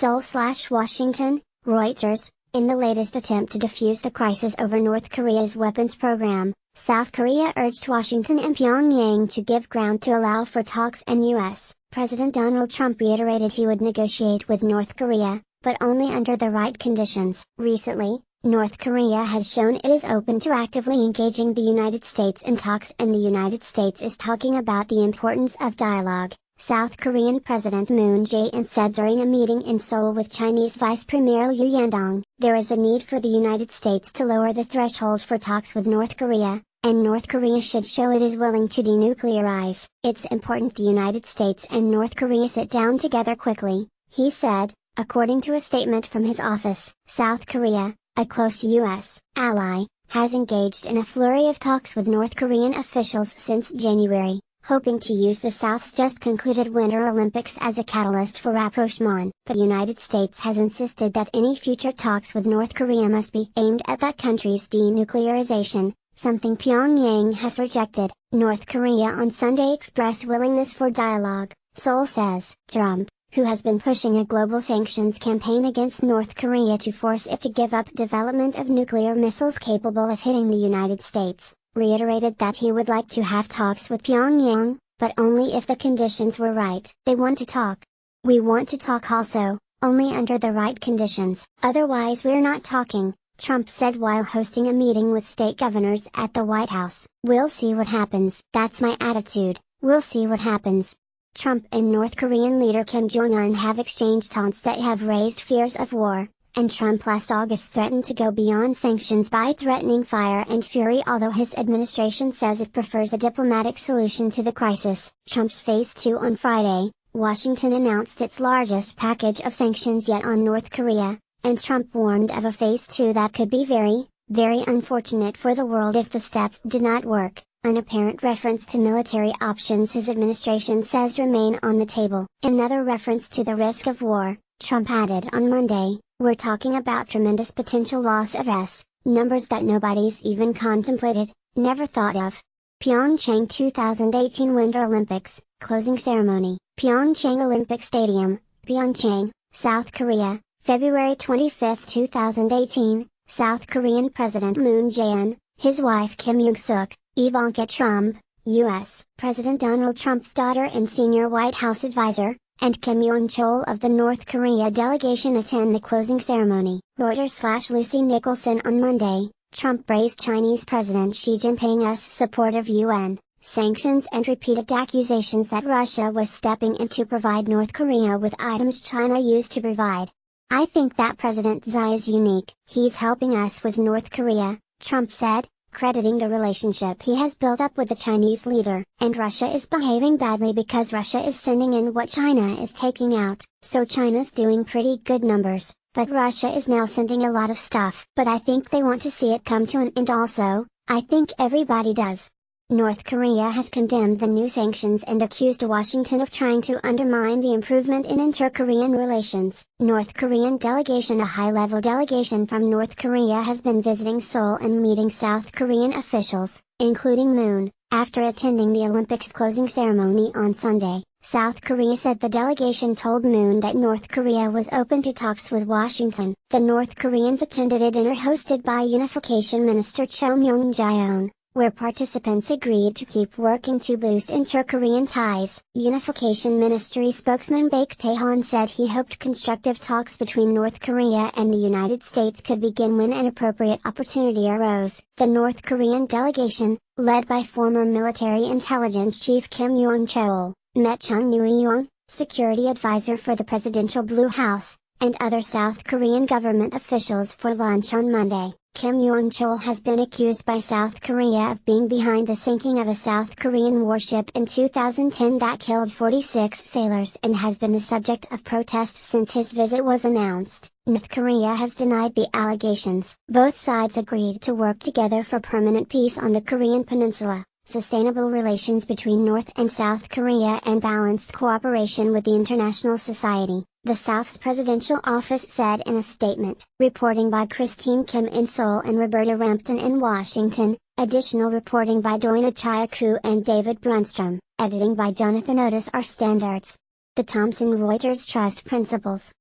Seoul/Washington, Reuters. In the latest attempt to defuse the crisis over North Korea's weapons program, South Korea urged Washington and Pyongyang to give ground to allow for talks, and U.S. President Donald Trump reiterated he would negotiate with North Korea, but only under the right conditions. Recently, North Korea has shown it is open to actively engaging the United States in talks, and the United States is talking about the importance of dialogue. South Korean President Moon Jae-in said during a meeting in Seoul with Chinese Vice Premier Liu Yandong, there is a need for the United States to lower the threshold for talks with North Korea, and North Korea should show it is willing to denuclearize. It's important the United States and North Korea sit down together quickly, he said, according to a statement from his office. South Korea, a close U.S. ally, has engaged in a flurry of talks with North Korean officials since January, hoping to use the South's just concluded Winter Olympics as a catalyst for rapprochement. But the United States has insisted that any future talks with North Korea must be aimed at that country's denuclearization, something Pyongyang has rejected. North Korea on Sunday expressed willingness for dialogue, Seoul says. Trump, who has been pushing a global sanctions campaign against North Korea to force it to give up development of nuclear missiles capable of hitting the United States, reiterated that he would like to have talks with Pyongyang, but only if the conditions were right. They want to talk. We want to talk also, only under the right conditions. Otherwise we're not talking, Trump said while hosting a meeting with state governors at the White House. We'll see what happens. That's my attitude, we'll see what happens. Trump and North Korean leader Kim Jong-un have exchanged taunts that have raised fears of war, and Trump last August threatened to go beyond sanctions by threatening fire and fury, although his administration says it prefers a diplomatic solution to the crisis. Trump's Phase 2 on Friday, Washington announced its largest package of sanctions yet on North Korea, and Trump warned of a Phase 2 that could be very, very unfortunate for the world if the steps did not work. An apparent reference to military options his administration says remain on the table. Another reference to the risk of war, Trump added on Monday, "We're talking about tremendous potential loss of numbers that nobody's even contemplated, never thought of." Pyeongchang 2018 Winter Olympics, closing ceremony. Pyeongchang Olympic Stadium, Pyeongchang, South Korea, February 25, 2018, South Korean President Moon Jae-in, his wife Kim Young-suk, Ivanka Trump, U.S. President Donald Trump's daughter and senior White House advisor, and Kim Yong-chol of the North Korea delegation attend the closing ceremony. Reuters/Lucy Nicholson on Monday, Trump praised Chinese President Xi Jinping as supportive UN sanctions and repeated accusations that Russia was stepping in to provide North Korea with items China used to provide. "I think that President Xi is unique. He's helping us with North Korea," Trump said, crediting the relationship he has built up with the Chinese leader. "And Russia is behaving badly because Russia is sending in what China is taking out. So China's doing pretty good numbers, but Russia is now sending a lot of stuff. But I think they want to see it come to an end also, I think everybody does." North Korea has condemned the new sanctions and accused Washington of trying to undermine the improvement in inter-Korean relations. North Korean delegation. A high-level delegation from North Korea has been visiting Seoul and meeting South Korean officials, including Moon, after attending the Olympics closing ceremony on Sunday. South Korea said the delegation told Moon that North Korea was open to talks with Washington. The North Koreans attended a dinner hosted by Unification Minister Cho Myung-jaeon, where participants agreed to keep working to boost inter-Korean ties. Unification Ministry spokesman Baek Tae-han said he hoped constructive talks between North Korea and the United States could begin when an appropriate opportunity arose. The North Korean delegation, led by former military intelligence chief Kim Yong-chol, met Chung Eui-yong, security advisor for the Presidential Blue House, and other South Korean government officials for lunch on Monday. Kim Yong-chol has been accused by South Korea of being behind the sinking of a South Korean warship in 2010 that killed 46 sailors and has been the subject of protests since his visit was announced. North Korea has denied the allegations. Both sides agreed to work together for permanent peace on the Korean peninsula, sustainable relations between North and South Korea, and balanced cooperation with the international society, the South's presidential office said in a statement. Reporting by Christine Kim in Seoul and Roberta Rampton in Washington, additional reporting by Doina Chiaku and David Brunstrom, editing by Jonathan Otis. Our standards. The Thomson Reuters Trust Principles.